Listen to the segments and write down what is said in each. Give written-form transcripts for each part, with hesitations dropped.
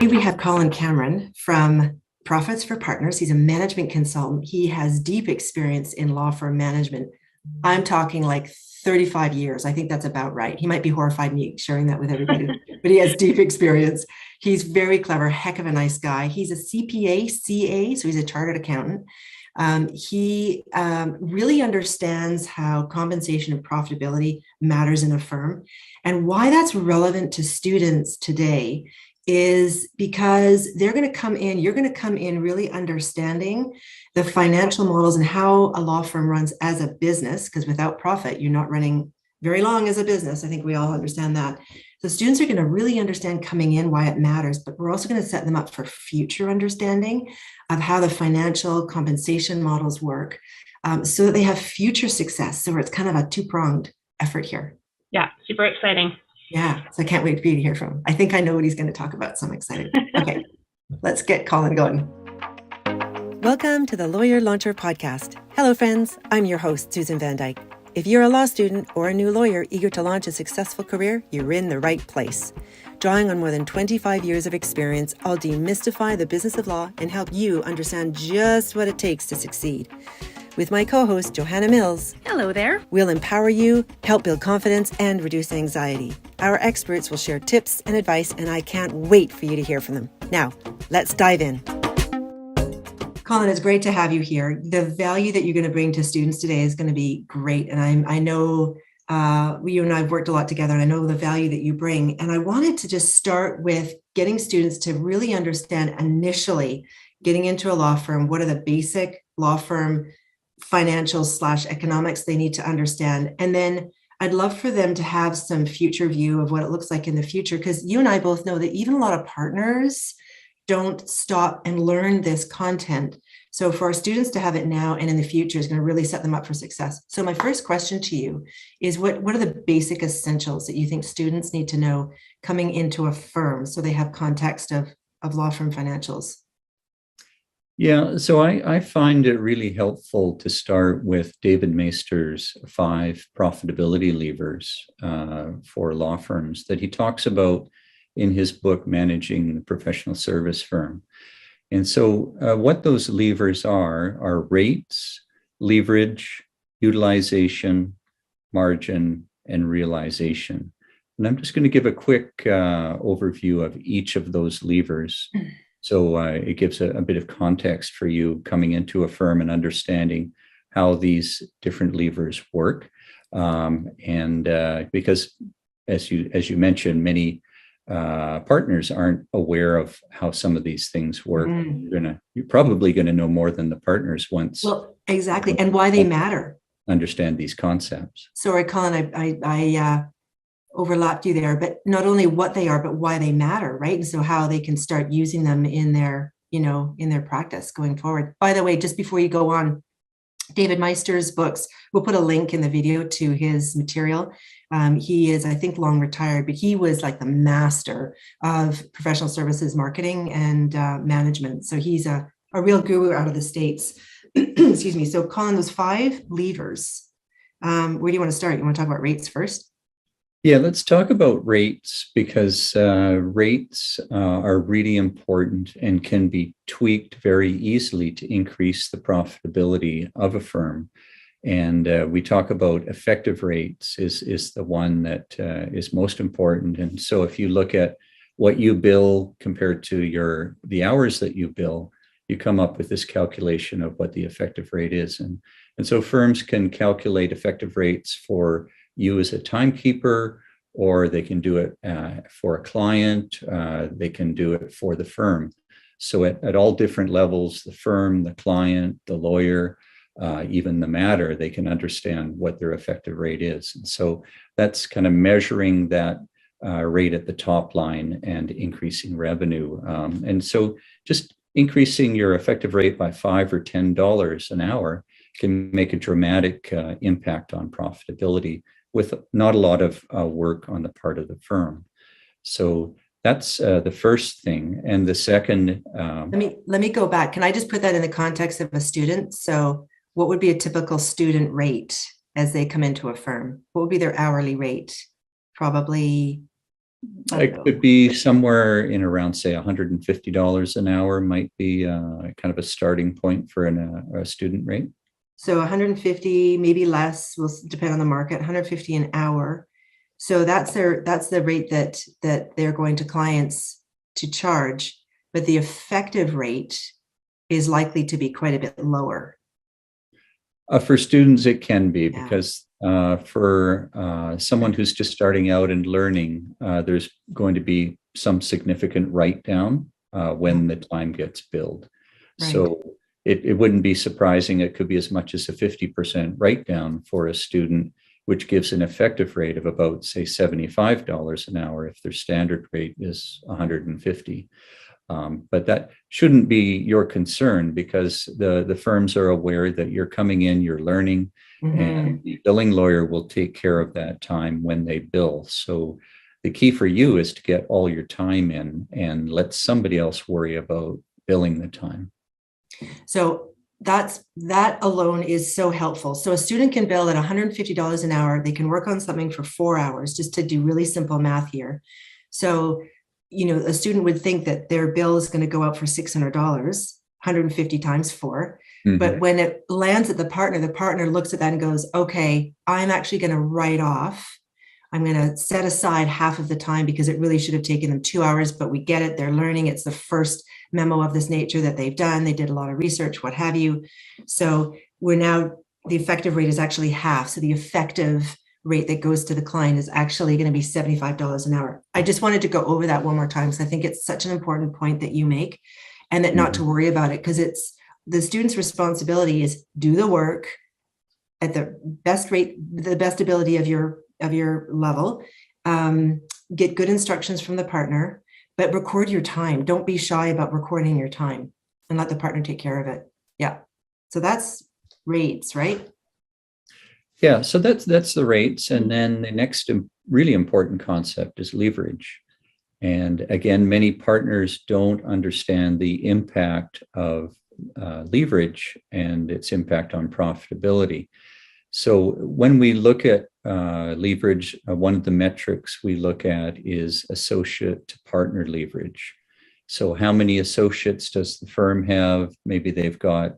we have Colin Cameron from Profits for Partners. He's a management consultant. He has deep experience in law firm management. I'm talking like 35 years. I think that's about right. He might be horrified me sharing that with everybody, but he has deep experience. He's very clever, heck of a nice guy. He's a CPA, CA, so he's a chartered accountant. He really understands how compensation and profitability matters in a firm. And why that's relevant to students today is because they're going to come in, you're going to come in really understanding the financial models and how a law firm runs as a business, because without profit, you're not running very long as a business. I think we all understand that. So students are going to really understand coming in why it matters, but we're also going to set them up for future understanding of how the financial compensation models work, so that they have future success. So it's kind of a two-pronged effort here. Yeah, super exciting. Yeah, so I can't wait for you to hear from him. I think I know what he's going to talk about, so I'm excited. Okay, let's get Colin going. Welcome to the Lawyer Launcher Podcast. Hello, friends. I'm your host, Susan Van Dyke. If you're a law student or a new lawyer eager to launch a successful career, you're in the right place. Drawing on more than 25 years of experience, I'll demystify the business of law and help you understand just what it takes to succeed. With my co-host, Johanna Mills. Hello there. We'll empower you, help build confidence, and reduce anxiety. Our experts will share tips and advice, and I can't wait for you to hear from them. Now, let's dive in. Colin, it's great to have you here. The value that you're going to bring to students today is going to be great. And I know you and I have worked a lot together, and I know the value that you bring. And I wanted to just start with getting students to really understand initially getting into a law firm, what are the basic law firm financial/economics they need to understand. And then I'd love for them to have some future view of what it looks like in the future, because you and I both know that even a lot of partners don't stop and learn this content. So for our students to have it now and in the future is going to really set them up for success. So my first question to you is what are the basic essentials that you think students need to know coming into a firm so they have context of law firm financials? Yeah, so I find it really helpful to start with David Maister's 5 profitability levers for law firms that he talks about in his book, Managing the Professional Service Firm. And so what those levers are rates, leverage, utilization, margin, and realization. And I'm just going to give a quick overview of each of those levers. So it gives a bit of context for you coming into a firm and understanding how these different levers work. Because as you mentioned, many partners aren't aware of how some of these things work. You're probably going to know more than the partners once. Well, exactly. And why they matter. Understand these concepts. Sorry, Colin, I overlapped you there, but not only what they are, but why they matter, right? And so how they can start using them in their practice going forward. By the way, just before you go on, David Maister's books, we'll put a link in the video to his material. He is, I think, long retired, but he was like the master of professional services marketing and management. So he's a real guru out of the States. Excuse me. So Colin, those 5 levers, where do you want to start? You want to talk about rates first? Yeah, let's talk about rates, because rates are really important and can be tweaked very easily to increase the profitability of a firm. And we talk about effective rates is the one that is most important. And so if you look at what you bill compared to the hours that you bill, you come up with this calculation of what the effective rate is. And so firms can calculate effective rates for you as a timekeeper, or they can do it for a client, they can do it for the firm. So at all different levels, the firm, the client, the lawyer, even the matter, they can understand what their effective rate is. And so that's kind of measuring that rate at the top line and increasing revenue. And so just increasing your effective rate by $5 or $10 an hour can make a dramatic impact on profitability with not a lot of work on the part of the firm. So that's the first thing. And the second... Let me go back. Can I just put that in the context of a student? So what would be a typical student rate as they come into a firm? What would be their hourly rate? Probably It could be somewhere in around, say, $150 an hour might be kind of a starting point for a student rate. So 150, maybe less, will depend on the market, 150 an hour. So that's the rate that they're going to clients to charge, but the effective rate is likely to be quite a bit lower. For students, it can be, Yeah. because for someone who's just starting out and learning, there's going to be some significant write down when the time gets billed. Right. So it wouldn't be surprising. It could be as much as a 50% write down for a student, which gives an effective rate of about, say, $75 an hour if their standard rate is 150. But that shouldn't be your concern, because the firms are aware that you're coming in, you're learning, and the billing lawyer will take care of that time when they bill. So the key for you is to get all your time in and let somebody else worry about billing the time. So that alone is so helpful. So a student can bill at $150 an hour. They can work on something for 4 hours, just to do really simple math here. So, a student would think that their bill is going to go out for $600, 150 times 4. But when it lands at the partner looks at that and goes, okay, I'm actually going to write off. I'm going to set aside half of the time, because it really should have taken them 2 hours, but we get it. They're learning. It's the first memo of this nature that they've done. They did a lot of research, what have you. So the effective rate is actually half. So the effective rate that goes to the client is actually going to be $75 an hour. I just wanted to go over that one more time, because I think it's such an important point that you make, and that not to worry about it, because it's the student's responsibility is do the work at the best rate, the best ability of your level, get good instructions from the partner, but record your time. Don't be shy about recording your time, and let the partner take care of it. Yeah. So that's rates, right? Yeah, so that's the rates. And then the next really important concept is leverage. And again, many partners don't understand the impact of leverage and its impact on profitability. So when we look at leverage, one of the metrics we look at is associate to partner leverage. So how many associates does the firm have? Maybe they've got,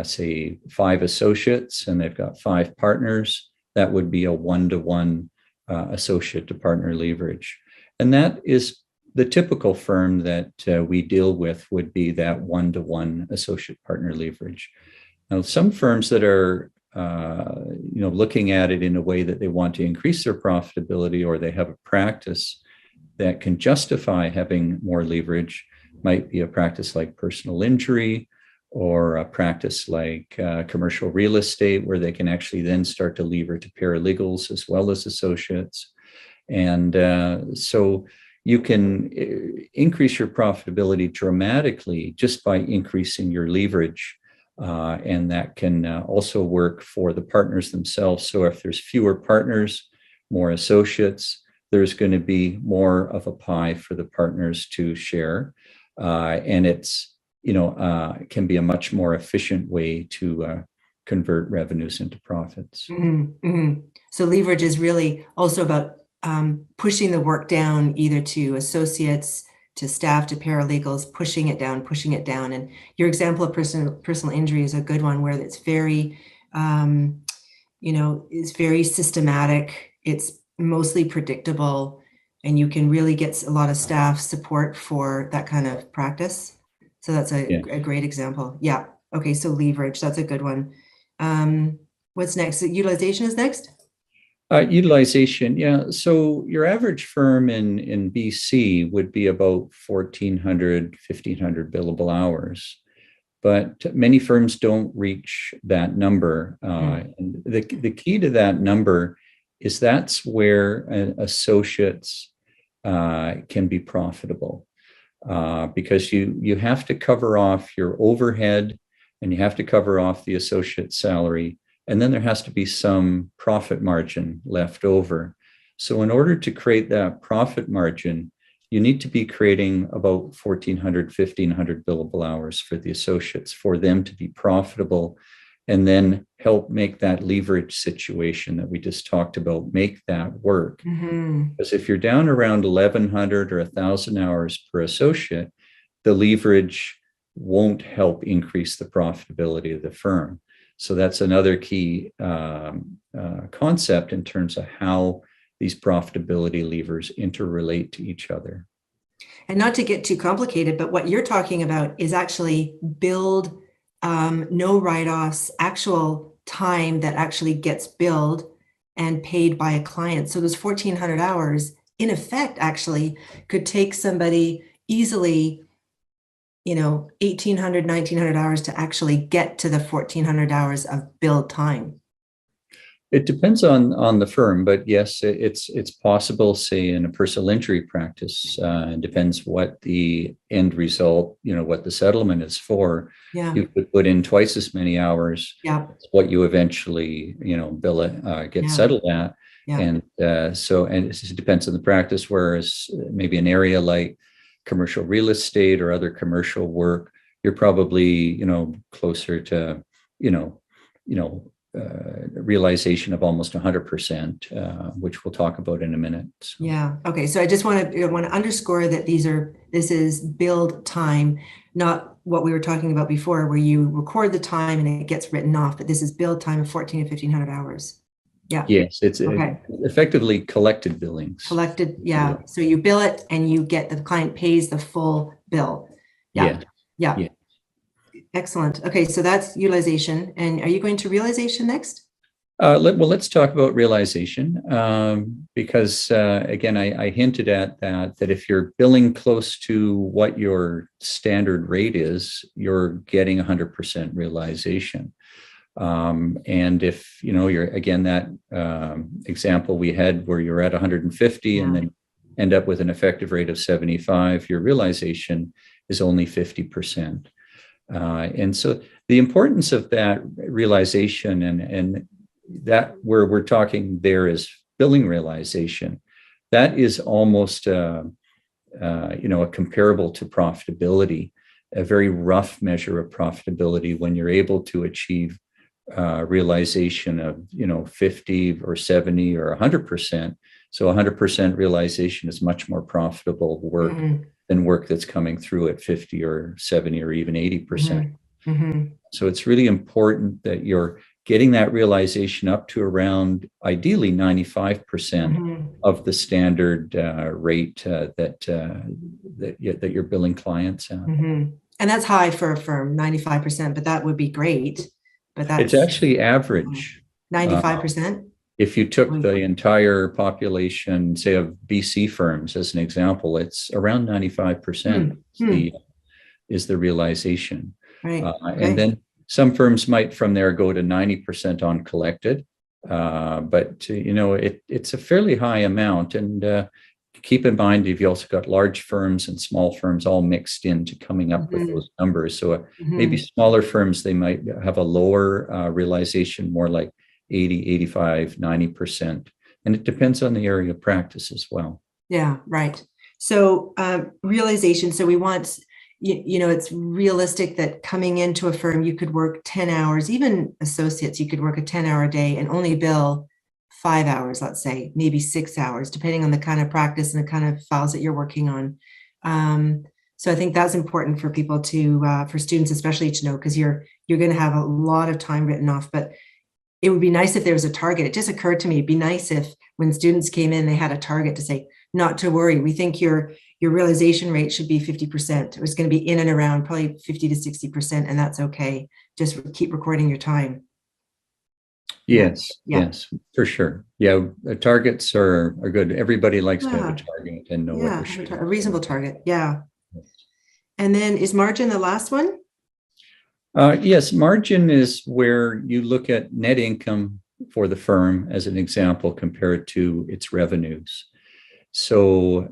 say, 5 associates and they've got 5 partners. That would be a 1-to-1 associate to partner leverage. And that is the typical firm that we deal with, would be that 1-to-1 associate partner leverage. Now, some firms that are looking at it in a way that they want to increase their profitability, or they have a practice that can justify having more leverage, might be a practice like personal injury, or a practice like commercial real estate, where they can actually then start to lever to paralegals as well as associates. And so you can increase your profitability dramatically just by increasing your leverage. And that can also work for the partners themselves. So if there's fewer partners, more associates, there's going to be more of a pie for the partners to share. And it's, can be a much more efficient way to convert revenues into profits. So leverage is really also about pushing the work down, either to associates, to staff, to paralegals, pushing it down. And your example of personal injury is a good one, where it's very, is very systematic. It's mostly predictable, and you can really get a lot of staff support for that kind of practice. So that's a great example. Yeah. Okay. So leverage, that's a good one. What's next? Utilization is next. Utilization, yeah. So your average firm in BC would be about 1,400, 1,500 billable hours, but many firms don't reach that number. And the key to that number is that's where associates can be profitable, because you have to cover off your overhead, and you have to cover off the associate salary. And then there has to be some profit margin left over. So in order to create that profit margin, you need to be creating about 1,400, 1,500 billable hours for the associates for them to be profitable and then help make that leverage situation that we just talked about, make that work. Because if you're down around 1,100 or 1,000 hours per associate, the leverage won't help increase the profitability of the firm. So that's another key concept in terms of how these profitability levers interrelate to each other. And not to get too complicated, but what you're talking about is actually build, no write-offs, actual time that actually gets billed and paid by a client. So those 1,400 hours, in effect, actually could take somebody easily, 1,800, 1,900 hours to actually get to the 1,400 hours of billed time. It depends on the firm, but yes, it's possible, say in a personal injury practice, it depends what the end result, what the settlement is for. Yeah. You could put in twice as many hours. Yeah. What you eventually, bill it, get settled at. Yeah. And it depends on the practice, whereas maybe an area like commercial real estate or other commercial work, you're probably, closer to, realization of almost 100%, which we'll talk about in a minute. So. Yeah. Okay. So I just want to underscore that this is build time, not what we were talking about before, where you record the time and it gets written off. But this is build time of 1,400 to 1,500 hours. Yeah. Yes, it's effectively collected billings. Collected. Yeah. So you bill it and you get the client pays the full bill. Yeah. Yeah. Excellent. Okay, so that's utilization. And are you going to realization next? Let's talk about realization, because again, I hinted at that if you're billing close to what your standard rate is, you're getting 100% realization. And if you're again that example we had where you're at 150 and then end up with an effective rate of 75, your realization is only 50%. And so the importance of that realization and that where we're talking there is billing realization, that is almost a comparable to profitability, a very rough measure of profitability when you're able to achieve realization of 50 or 70 or 100%. So 100% realization is much more profitable work than work that's coming through at 50 or 70 or even 80%. So it's really important that you're getting that realization up to around ideally 95% of the standard rate that you're billing clients at. And that's high for a firm, 95%, but that would be great. But it's actually average. 95%. If you took the entire population, say of BC firms as an example, it's around 95% is the realization. Right. And then some firms might from there go to 90% on collected, but it's a fairly high amount. And keep in mind, you've also got large firms and small firms all mixed into coming up with those numbers. So maybe smaller firms, they might have a lower realization, more like 80, 85, 90%. And it depends on the area of practice as well. Yeah, right. So realization, so we want, it's realistic that coming into a firm, you could work 10 hours, even associates, you could work a 10-hour day and only bill 5 hours, let's say, maybe 6 hours, depending on the kind of practice and the kind of files that you're working on. So I think that's important for people for students especially to know, because you're going to have a lot of time written off. But it would be nice if there was a target. It just occurred to me, it'd be nice if when students came in, they had a target to say, not to worry, we think your realization rate should be 50%. It's going to be in and around probably 50 to 60%, and that's okay. Just keep recording your time. Yes, for sure. Yeah, targets are good. Everybody likes to have a target and know what they're shooting. A reasonable target. Yeah. And then is margin the last one? Yes, margin is where you look at net income for the firm as an example compared to its revenues. So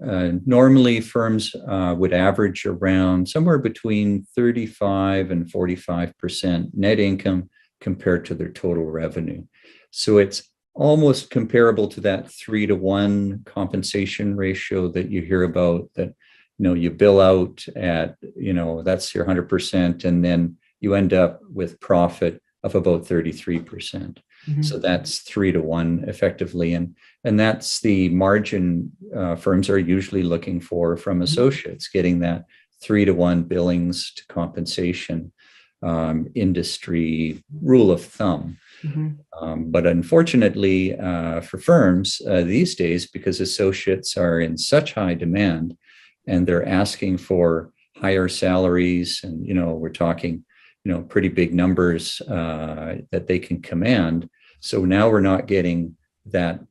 normally firms would average around somewhere between 35 and 45% net income compared to their total revenue. So it's almost comparable to that 3-to-1 compensation ratio that you hear about, that you bill out at, that's your 100%, and then you end up with profit of about 33%. Mhm. So that's 3 to 1 effectively. And that's the margin firms are usually looking for from associates, getting that 3 to 1 billings to compensation industry rule of thumb. Mhm. But unfortunately for firms these days, because associates are in such high demand and they're asking for higher salaries, and we're talking pretty big numbers that they can command. So now we're not getting that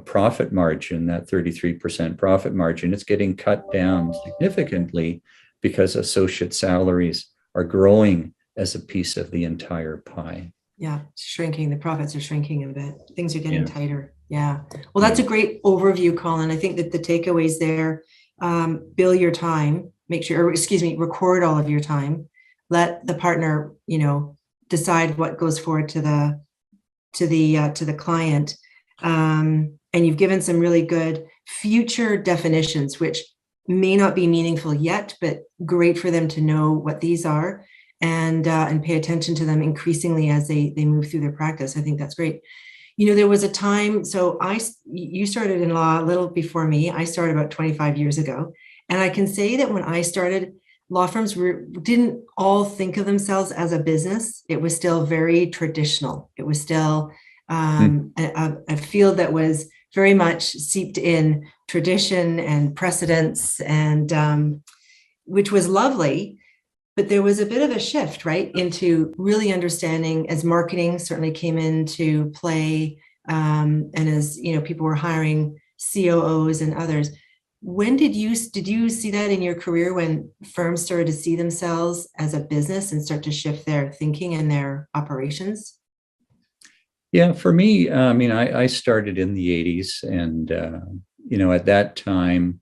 profit margin, that 33% profit margin. It's getting cut down significantly because associate salaries are growing as a piece of the entire pie. Yeah, shrinking. The profits are shrinking a bit. Things are getting Yeah. tighter. Yeah. Well, that's a great overview, Colin. I think that the takeaways there, bill your time, make sure, or excuse me, record all of your time. Let the partner, decide what goes forward to the client. And you've given some really good future definitions, which may not be meaningful yet, but great for them to know what these are and pay attention to them increasingly as they move through their practice. I think that's great. There was a time, so you started in law a little before me. I started about 25 years ago. And I can say that when I started, law firms didn't all think of themselves as a business. It was still very traditional. It was still a field that was very much seeped in tradition and precedence, and which was lovely. But there was a bit of a shift, right, into really understanding as marketing certainly came into play, and as people were hiring COOs and others. When did you see that in your career, when firms started to see themselves as a business and start to shift their thinking and their operations? Yeah, for me, I started in the 80s, and at that time,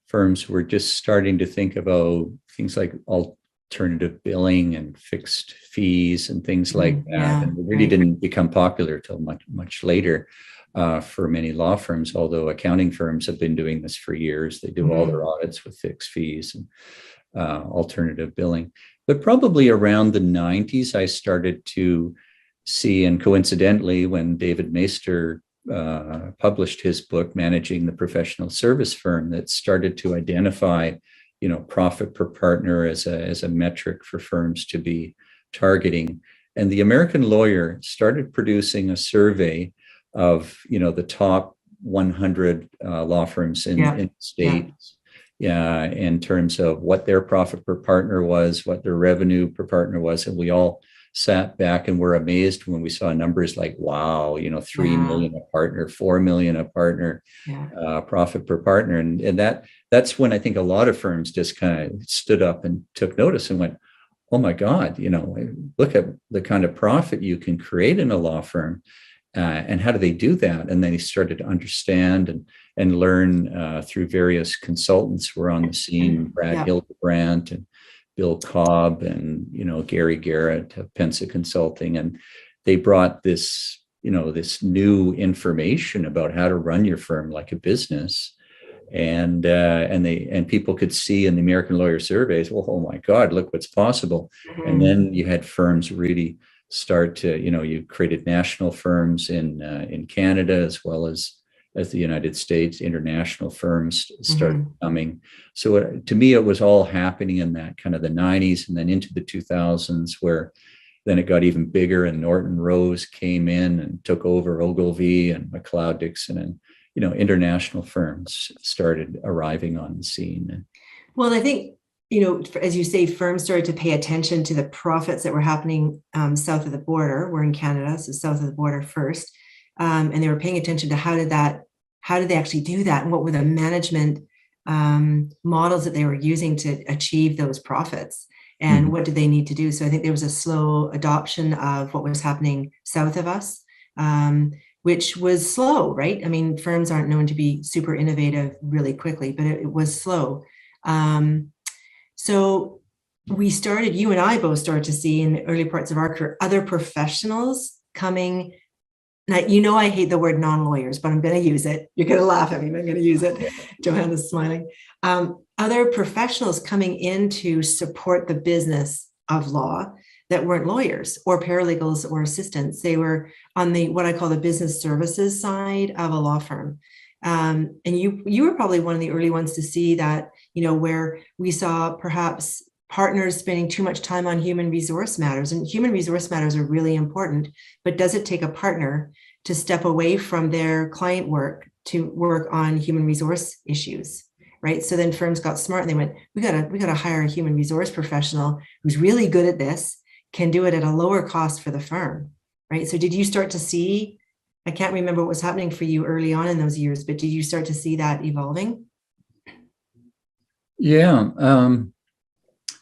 firms were just starting to think about things like alternative billing and fixed fees and things like that. Yeah, and it really right. didn't become popular till much later for many law firms, although accounting firms have been doing this for years. They do all their audits with fixed fees and alternative billing. But probably around the 90s, I started to see, and coincidentally, when David Maister published his book, Managing the Professional Service Firm, that started to identify profit per partner as a metric for firms to be targeting. And the American Lawyer started producing a survey of the top 100 law firms in the States, in terms of what their profit per partner was, what their revenue per partner was. And we all sat back and were amazed when we saw numbers like, wow, 3 million a partner, 4 million a partner, profit per partner. And that's when I think a lot of firms just kind of stood up and took notice and went, oh my God, look at the kind of profit you can create in a law firm. And how do they do that? And then he started to understand and learn through various consultants who were on the scene, Brad Hildebrandt and Bill Cobb and Gary Garrett of Pensa Consulting, and they brought this new information about how to run your firm like a business, and people could see in the American Lawyer surveys, well, oh my God, look what's possible. And then you had firms really start to you created national firms in Canada as well as the United States. International firms started coming. So to me, it was all happening in that kind of the 90s and then into the 2000s, where then it got even bigger, and Norton Rose came in and took over Ogilvy and McLeod Dixon, and international firms started arriving on the scene. Well, I think as you say, firms started to pay attention to the profits that were happening south of the border. We're in Canada, so south of the border first. And they were paying attention to how did they actually do that, and what were the management models that they were using to achieve those profits, and what did they need to do. So I think there was a slow adoption of what was happening south of us, which was slow, right? I mean, firms aren't known to be super innovative really quickly, but it was slow. So you and I both started to see in the early parts of our career, other professionals coming. Now, I hate the word non-lawyers, but I'm going to use it. You're going to laugh at me, but I'm going to use it. Johanna's smiling. Other professionals coming in to support the business of law, that weren't lawyers or paralegals or assistants. They were on the what I call the business services side of a law firm. And you were probably one of the early ones to see that, where we saw perhaps partners spending too much time on human resource matters. And human resource matters are really important, but does it take a partner to step away from their client work to work on human resource issues? Right. So then firms got smart and they went, we gotta hire a human resource professional who's really good at this, can do it at a lower cost for the firm. Right. So did you start to see, I can't remember what was happening for you early on in those years, but did you start to see that evolving? Yeah.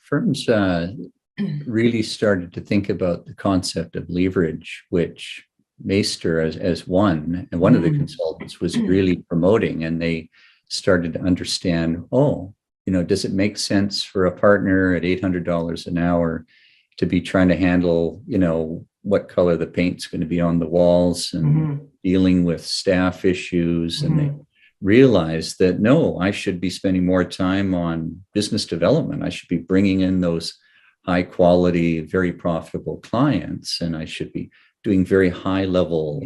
Firms really started to think about the concept of leverage, which Meister as one of the consultants was really promoting, and they started to understand, does it make sense for a partner at $800 an hour to be trying to handle, what color the paint's going to be on the walls and dealing with staff issues. And they realized that, no, I should be spending more time on business development. I should be bringing in those high quality, very profitable clients, and I should be doing very high level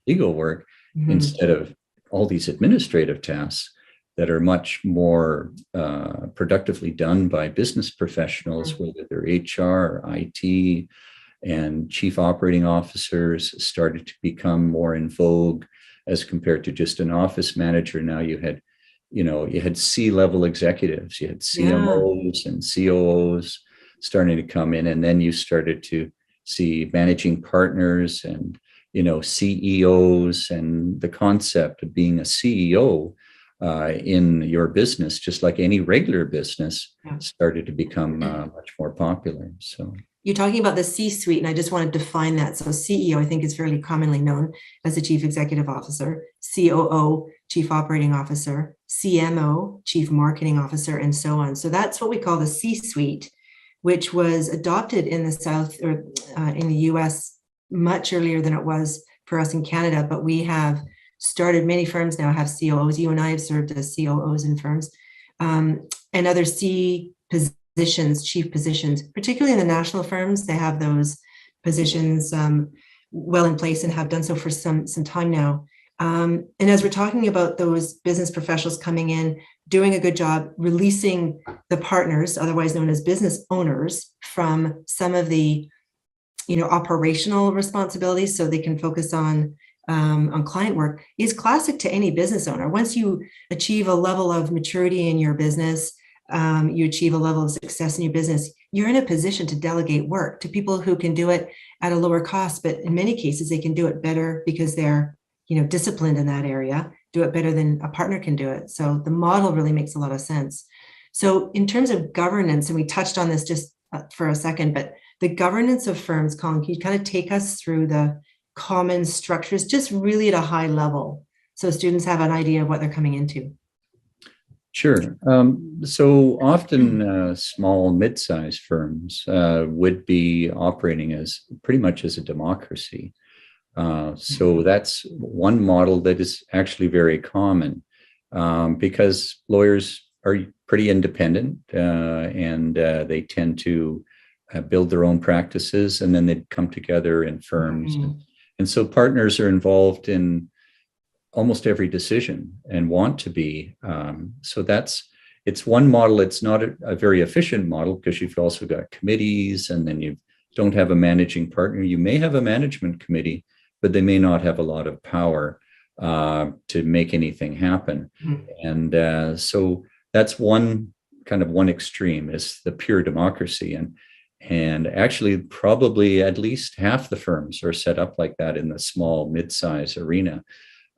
legal work instead of all these administrative tasks that are much more productively done by business professionals, whether they're HR or IT, and chief operating officers started to become more in vogue as compared to just an office manager. Now you had C-level executives, you had CMOs and COOs starting to come in, and then you started to see managing partners and CEOs, and the concept of being a CEO in your business, just like any regular business, started to become much more popular. So you're talking about the C-suite, and I just want to define that. So CEO, I think, is fairly commonly known as the Chief Executive Officer, COO, Chief Operating Officer, CMO, Chief Marketing Officer, and so on. So that's what we call the C-suite, which was adopted in the South or in the US much earlier than it was for us in Canada. But we have started, many firms now have COOs. You and I have served as COOs in firms, and other C positions, chief positions, particularly in the national firms. They have those positions well in place and have done so for some time now. And as we're talking about those business professionals coming in, doing a good job, releasing the partners, otherwise known as business owners, from some of the, operational responsibilities, so they can focus on client work, is classic to any business owner. Once you achieve a level of maturity in your business, you achieve a level of success in your business, you're in a position to delegate work to people who can do it at a lower cost. But in many cases, they can do it better because they're, disciplined in that area, do it better than a partner can do it. So the model really makes a lot of sense. So in terms of governance, and we touched on this just for a second, but the governance of firms, Colin, can you kind of take us through the common structures, just really at a high level, so students have an idea of what they're coming into? Sure. So often small, mid-sized firms would be operating as pretty much as a democracy. So that's one model that is actually very common because lawyers are pretty independent and they tend to build their own practices, and then they come together in firms. And so partners are involved in almost every decision and want to be. So it's one model. It's not a very efficient model because you've also got committees, and then you don't have a managing partner. You may have a management committee, but they may not have a lot of power to make anything happen. And so that's one extreme, is the pure democracy. And actually, probably at least half the firms are set up like that in the small, mid-size arena.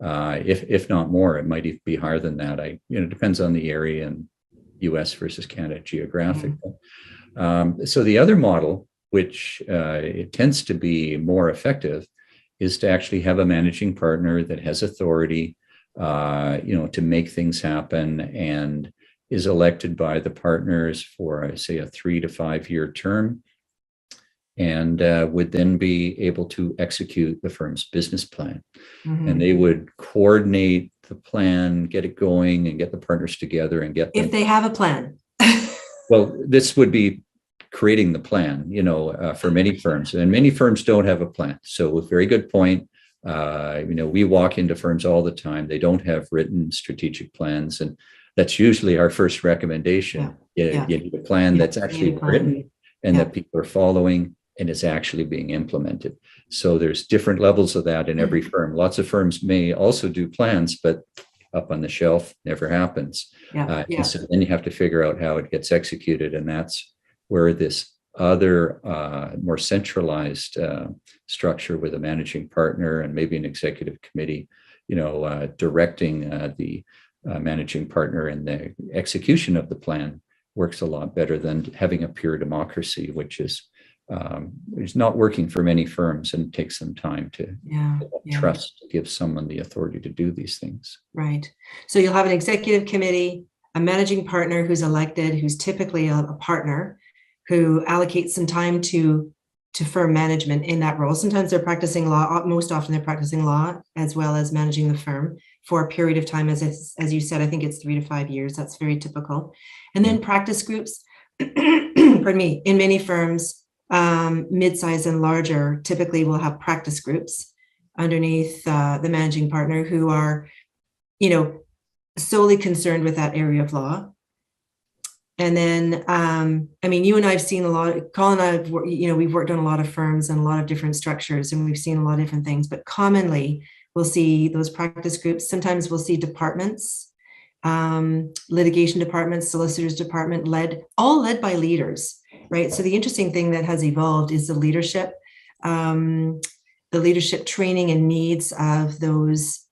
If not more, it might even be higher than that. It depends on the area and US versus Canada geographically. So the other model, which it tends to be more effective, is to actually have a managing partner that has authority, to make things happen, and is elected by the partners for, say, a 3 to 5 year term, and would then be able to execute the firm's business plan. And they would coordinate the plan, get it going, and get the partners together and get them. If they have a plan. Well, this would be creating the plan, for many firms, and many firms don't have a plan. So a very good point. We walk into firms all the time. They don't have written strategic plans. And that's usually our first recommendation. You need a plan that's actually written and that people are following and is actually being implemented. So there's different levels of that in every firm. Lots of firms may also do plans, but up on the shelf never happens. And so then you have to figure out how it gets executed. And that's where this other more centralized structure with a managing partner and maybe an executive committee, directing the managing partner in the execution of the plan works a lot better than having a pure democracy, which is not working for many firms and takes some time to trust to give someone the authority to do these things. Right. So you'll have an executive committee, a managing partner who's elected, who's typically a partner, who allocates some time to firm management in that role. Sometimes they're practicing law. Most often they're practicing law as well as managing the firm for a period of time. As you said, I think it's 3 to 5 years. That's very typical. And then practice groups, pardon me, in many firms, mid-size and larger, typically will have practice groups underneath the managing partner who are, solely concerned with that area of law. And then, you and I have seen a lot, Colin and I, we've worked on a lot of firms and a lot of different structures, and we've seen a lot of different things, but commonly we'll see those practice groups. Sometimes we'll see departments, litigation departments, solicitors department all led by leaders, right? So the interesting thing that has evolved is the leadership training and needs of those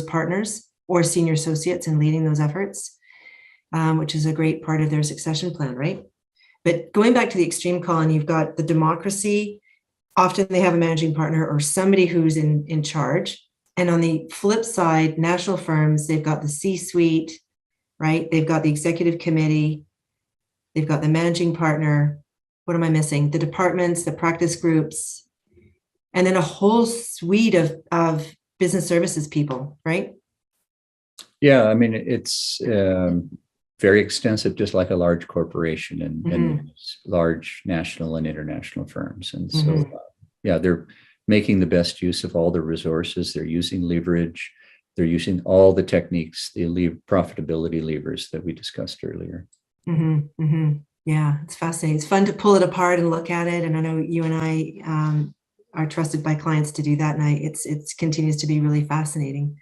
partners or senior associates in leading those efforts. Which is a great part of their succession plan, right? But going back to the extreme, Colin, you've got the democracy. Often they have a managing partner or somebody who's in charge. And on the flip side, national firms, they've got the C-suite, right? They've got the executive committee. They've got the managing partner. What am I missing? The departments, the practice groups, and then a whole suite of business services people, right? Yeah, it's very extensive, just like a large corporation and large national and international firms. And so, they're making the best use of all the resources. They're using leverage. They're using all the techniques, the profitability levers that we discussed earlier. Yeah, it's fascinating. It's fun to pull it apart and look at it. And I know you and I are trusted by clients to do that. And it continues to be really fascinating.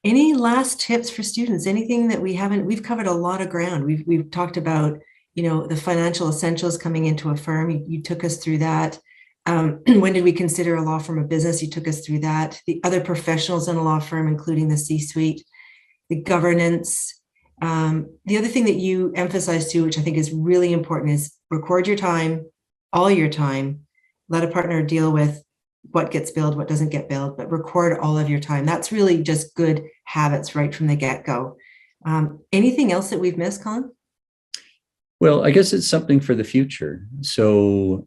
Any last tips for students? Anything that we've covered a lot of ground. We've talked about, the financial essentials coming into a firm. You took us through that. When did we consider a law firm a business? You took us through that. The other professionals in a law firm, including the C-suite, the governance. The other thing that you emphasized too, which I think is really important, is record your time, all your time. Let a partner deal with what gets billed, what doesn't get billed, but record all of your time. That's really just good habits right from the get-go. Anything else that we've missed, Colin? Well, I guess it's something for the future. So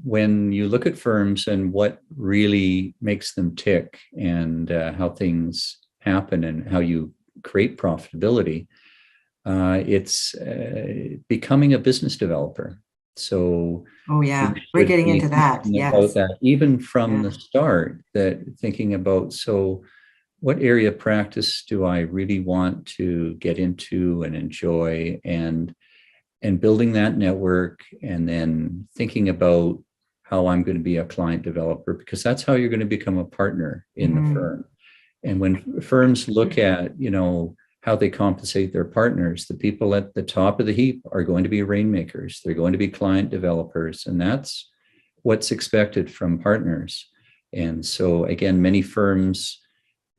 when you look at firms and what really makes them tick and how things happen and how you create profitability, it's becoming a business developer. So we're getting into that. About that, even from the start, that thinking about, so what area of practice do I really want to get into and enjoy, and building that network, and then thinking about how I'm going to be a client developer, because that's how you're going to become a partner in the firm. And when firms look at, how they compensate their partners, the people at the top of the heap are going to be rainmakers. They're going to be client developers. And that's what's expected from partners. And so again, many firms,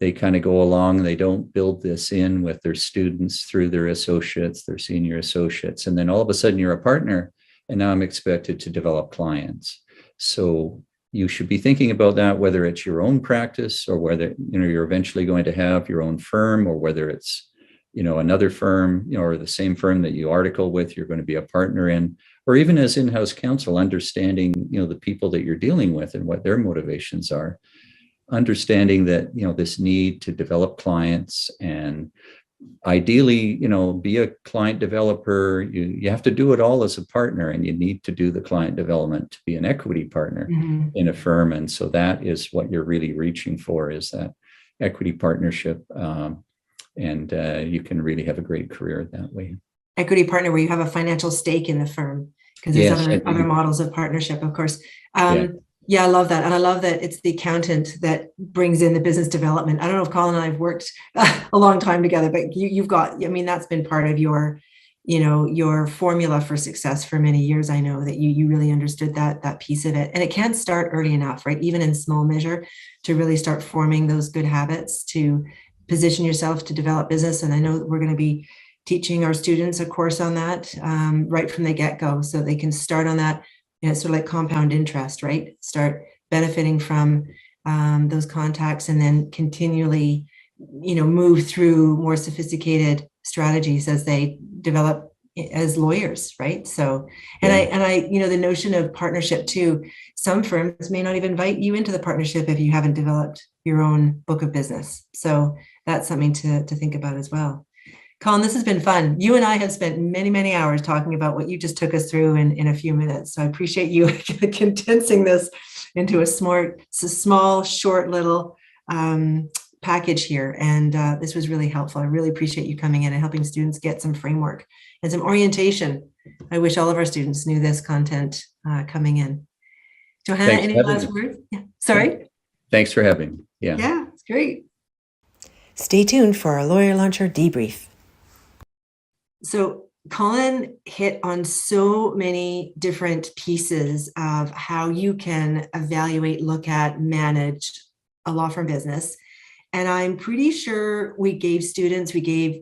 they kind of go along, they don't build this in with their students through their associates, their senior associates. And then all of a sudden you're a partner, and now I'm expected to develop clients. So you should be thinking about that, whether it's your own practice or whether, you're eventually going to have your own firm, or whether it's, another firm, or the same firm that you article with, you're going to be a partner in, or even as in-house counsel, understanding, the people that you're dealing with and what their motivations are, understanding that, this need to develop clients and ideally, be a client developer. You have to do it all as a partner, and you need to do the client development to be an equity partner in a firm. And so that is what you're really reaching for, is that equity partnership. And you can really have a great career that way. Equity partner where you have a financial stake in the firm, because there's other models of partnership, of course. Yeah, I love that. And I love that it's the accountant that brings in the business development. I don't know if Colin and I have worked a long time together, but you've got, I mean, that's been part of your, your formula for success for many years. I know that you really understood that piece of it. And it can start early enough, right? Even in small measure, to really start forming those good habits, to position yourself to develop business. And I know that we're going to be teaching our students a course on that right from the get-go, so they can start on that. It's sort of like compound interest, right? Start benefiting from those contacts, and then continually, move through more sophisticated strategies as they develop as lawyers, right? So, and I, the notion of partnership too. Some firms may not even invite you into the partnership if you haven't developed your own book of business. So that's something to think about as well. Colin, this has been fun. You and I have spent many, many hours talking about what you just took us through in a few minutes. So I appreciate you condensing this into a small, short little package here. And this was really helpful. I really appreciate you coming in and helping students get some framework and some orientation. I wish all of our students knew this content coming in. Johanna, any last words? Yeah. Sorry? Thanks for having me. Yeah, it's great. Stay tuned for our Lawyer Launcher debrief. So Colin hit on so many different pieces of how you can evaluate, look at, manage a law firm business. And I'm pretty sure we gave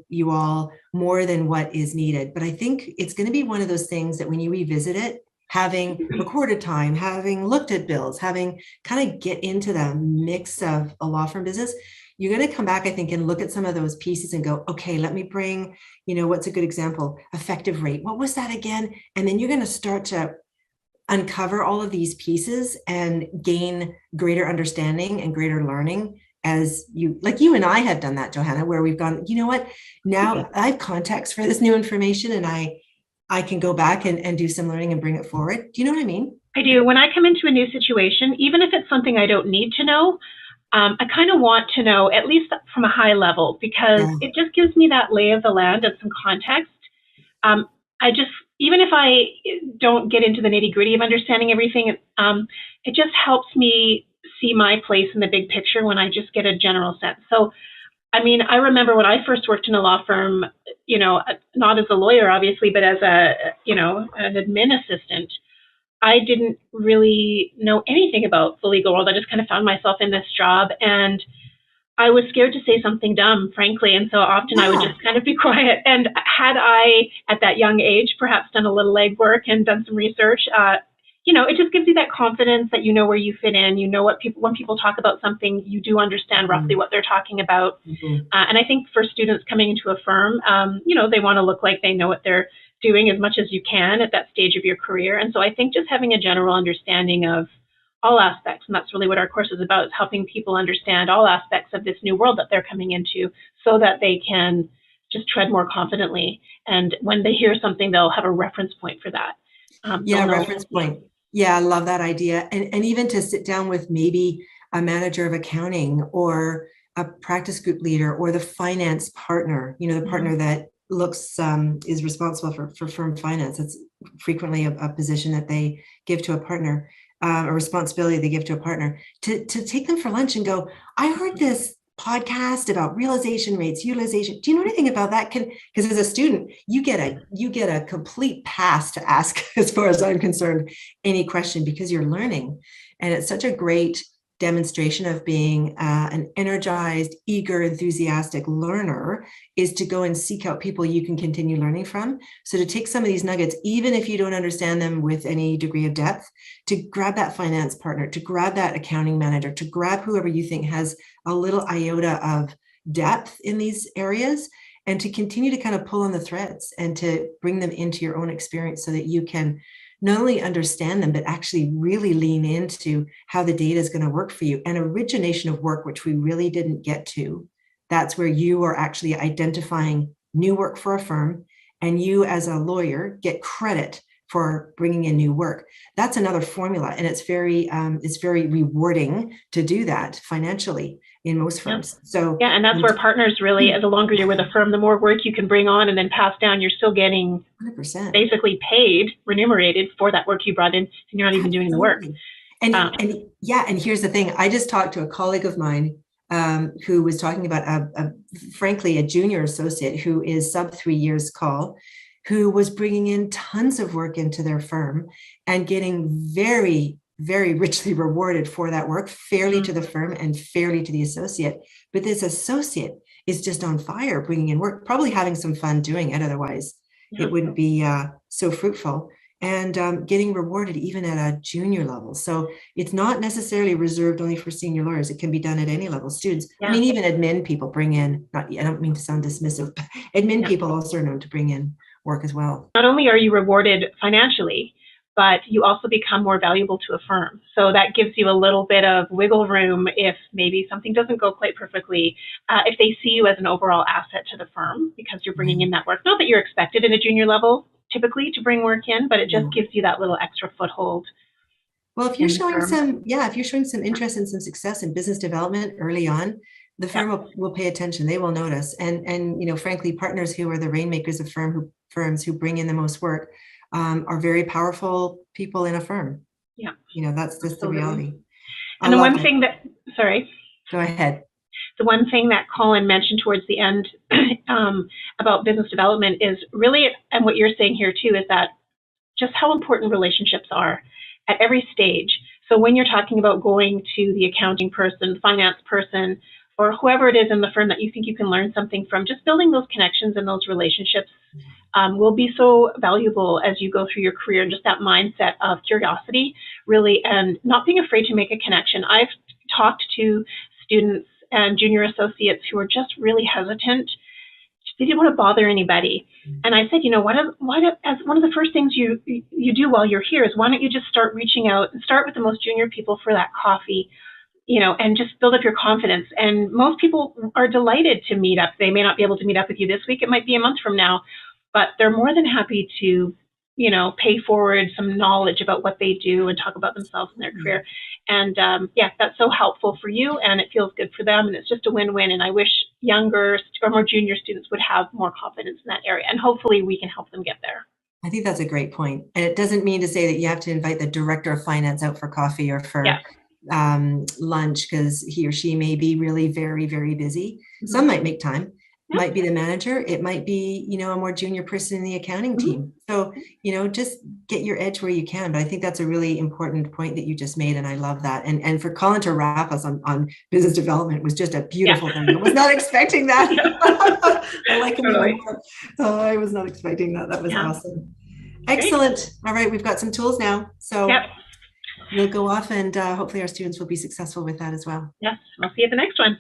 you all more than what is needed. But I think it's going to be one of those things that when you revisit it, having recorded time, having looked at bills, having kind of get into the mix of a law firm business, you're going to come back, I think, and look at some of those pieces and go, okay, let me bring, what's a good example? Effective rate. What was that again? And then you're going to start to uncover all of these pieces and gain greater understanding and greater learning as you and I have done that, Johanna, where we've gone, you know what, now I have context for this new information, and I can go back and do some learning and bring it forward. Do you know what I mean? I do. When I come into a new situation, even if it's something I don't need to know, I kind of want to know, at least from a high level, because it just gives me that lay of the land and some context. Even if I don't get into the nitty gritty of understanding everything, it just helps me see my place in the big picture when I just get a general sense. So, I mean, I remember when I first worked in a law firm, not as a lawyer, obviously, but as an admin assistant, I didn't really know anything about the legal world. I just kind of found myself in this job, and I was scared to say something dumb, frankly. And so often I would just kind of be quiet. And had I, at that young age, perhaps done a little legwork and done some research, it just gives you that confidence that you know where you fit in. You know when people talk about something, you do understand roughly what they're talking about. And I think for students coming into a firm, they want to look like they know what they're doing as much as you can at that stage of your career. And so I think just having a general understanding of all aspects, and that's really what our course is about, is helping people understand all aspects of this new world that they're coming into so that they can just tread more confidently. And when they hear something, they'll have a reference point for that. Reference point. Yeah, I love that idea. And even to sit down with maybe a manager of accounting or a practice group leader or the finance partner, the partner that is responsible for firm finance. It's frequently a position that they give to a partner, a responsibility they give to a partner, to take them for lunch and go, I heard this podcast about realization rates, utilization. Do you know anything about that? Because as a student, you get a complete pass to ask, as far as I'm concerned, any question, because you're learning. And it's such a great demonstration of being an energized, eager, enthusiastic learner, is to go and seek out people you can continue learning from. So to take some of these nuggets, even if you don't understand them with any degree of depth, to grab that finance partner, to grab that accounting manager, to grab whoever you think has a little iota of depth in these areas, and to continue to kind of pull on the threads and to bring them into your own experience so that you can not only understand them, but actually really lean into how the data is going to work for you. And origination of work, which we really didn't get to That's where you are actually identifying new work for a firm, and you as a lawyer get credit for bringing in new work. That's another formula, and it's very rewarding to do that financially in most firms. Yeah. So yeah, and that's where partners really, the longer you're with a firm, the more work you can bring on and then pass down. You're still getting 100%. basically paid, remunerated for that work you brought in, and you're not even doing the work. And here's the thing. I just talked to a colleague of mine who was talking about frankly, a junior associate who is sub 3 years call, who was bringing in tons of work into their firm and getting very, very richly rewarded for that work, fairly to the firm and fairly to the associate. But this associate is just on fire, bringing in work, probably having some fun doing it. Otherwise, it wouldn't be so fruitful, and getting rewarded even at a junior level. So it's not necessarily reserved only for senior lawyers. It can be done at any level. Students, I mean, even admin people bring in, I don't mean to sound dismissive, but admin people also are known to bring in work as well. Not only are you rewarded financially, but you also become more valuable to a firm. So that gives you a little bit of wiggle room if maybe something doesn't go quite perfectly, if they see you as an overall asset to the firm because you're bringing in that work. Not that you're expected in a junior level typically to bring work in, but it just gives you that little extra foothold. Well, if you're showing some interest and some success in business development early on, the firm will pay attention. They will notice. And frankly, partners who are the rainmakers of firms who bring in the most work are very powerful people in a firm. Yeah. That's just the reality. And the one thing Go ahead. The one thing that Colin mentioned towards the end about business development is really, and what you're saying here too, is that just how important relationships are at every stage. So when you're talking about going to the accounting person, finance person, or whoever it is in the firm that you think you can learn something from, just building those connections and those relationships will be so valuable as you go through your career. Just that mindset of curiosity, really, and not being afraid to make a connection. I've talked to students and junior associates who are just really hesitant. They didn't want to bother anybody. And I said, as one of the first things you do while you're here is, why don't you just start reaching out and start with the most junior people for that coffee, and just build up your confidence. And most people are delighted to meet up. They may not be able to meet up with you this week. It might be a month from now, but they're more than happy to, pay forward some knowledge about what they do and talk about themselves and their career. And that's so helpful for you, and it feels good for them, and it's just a win-win. And I wish younger or more junior students would have more confidence in that area, and hopefully we can help them get there. I think that's a great point. And it doesn't mean to say that you have to invite the director of finance out for coffee or for lunch, because he or she may be really very, very busy. Some might make time. Might be the manager. It might be, a more junior person in the accounting team. So, just get your edge where you can. But I think that's a really important point that you just made. And I love that. And for Colin to wrap us on business development was just a beautiful thing. I was not expecting that. I like him even more. I was not expecting that. That was awesome. Excellent. Great. All right. We've got some tools now. So we'll go off, and hopefully our students will be successful with that as well. Yes. I'll see you at the next one.